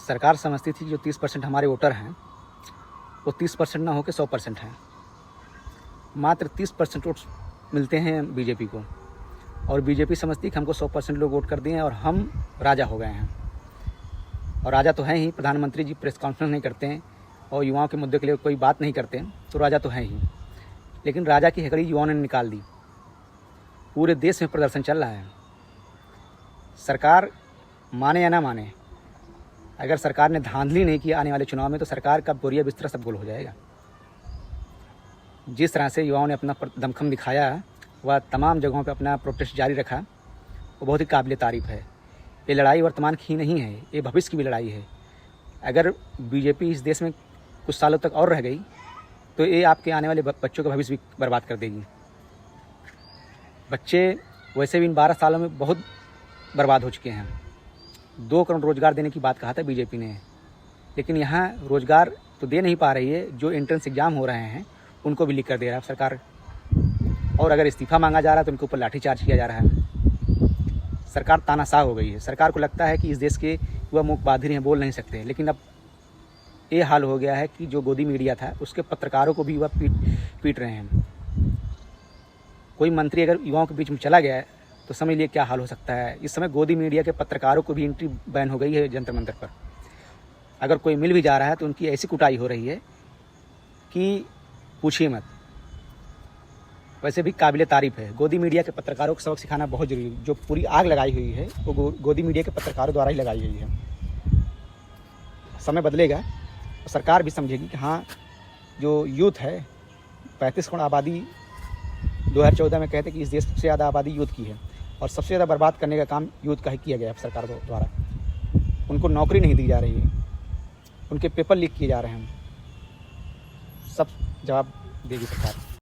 सरकार समझती थी जो 30% हमारे वोटर हैं वो 30% ना होकर 100% हैं। मात्र 30% वोट मिलते हैं बीजेपी को, और बीजेपी समझती कि हमको 100% लोग वोट कर दिए हैं और हम राजा हो गए हैं। और राजा तो हैं ही, प्रधानमंत्री जी प्रेस कॉन्फ्रेंस नहीं करते हैं और युवाओं के मुद्दे के लिए कोई बात नहीं करते, तो राजा तो हैं ही। लेकिन राजा की हकड़ी युवाओं ने निकाल दी। पूरे देश में प्रदर्शन चल रहा है। सरकार माने या ना माने, अगर सरकार ने धांधली नहीं किया आने वाले चुनाव में तो सरकार का बोरिया बिस्तरा सब गोल हो जाएगा। जिस तरह से युवाओं ने अपना दमखम दिखाया, वह तमाम जगहों पर अपना प्रोटेस्ट जारी रखा, वो बहुत ही काबिल तारीफ़ है। ये लड़ाई वर्तमान की ही नहीं है, ये भविष्य की भी लड़ाई है। अगर बीजेपी इस देश में कुछ सालों तक और रह गई तो ये आपके आने वाले बच्चों का भविष्य भी बर्बाद कर देगी। बच्चे वैसे भी इन 12 सालों में बहुत बर्बाद हो चुके हैं। 2 करोड़ रोज़गार देने की बात कहा था बीजेपी ने, लेकिन यहाँ रोज़गार तो दे नहीं पा रही है। जो एंट्रेंस एग्ज़ाम हो रहे हैं उनको भी लीक कर दे रहा है सरकार, और अगर इस्तीफ़ा मांगा जा रहा है तो उनके ऊपर लाठीचार्ज किया जा रहा है। सरकार तानाशाह हो गई है। सरकार को लगता है कि इस देश के युवा मूक बधिर हैं, बोल नहीं सकते, लेकिन अब ये हाल हो गया है कि जो गोदी मीडिया था उसके पत्रकारों को भी युवा पीट रहे हैं। कोई मंत्री अगर युवाओं के बीच में चला गया है तो समझ लिए क्या हाल हो सकता है। इस समय गोदी मीडिया के पत्रकारों को भी एंट्री बैन हो गई है जंतर मंतर पर। अगर कोई मिल भी जा रहा है तो उनकी ऐसी कुटाई हो रही है कि पूछिए मत। वैसे भी काबिल तारीफ़ है। गोदी मीडिया के पत्रकारों को सबक सिखाना बहुत जरूरी है। जो पूरी आग लगाई हुई है वो गोदी मीडिया के पत्रकारों द्वारा ही लगाई गई है। समय बदलेगा तो सरकार भी समझेगी कि हाँ, जो यूथ है, 35 करोड़ आबादी 2014 में कहते कि इस देश सबसे ज़्यादा आबादी यूथ की है, और सबसे ज़्यादा बर्बाद करने का काम यूथ का ही किया गया सरकार द्वारा। उनको नौकरी नहीं दी जा रही है, उनके पेपर लीक किए जा रहे हैं। सब जवाब देगी सरकार।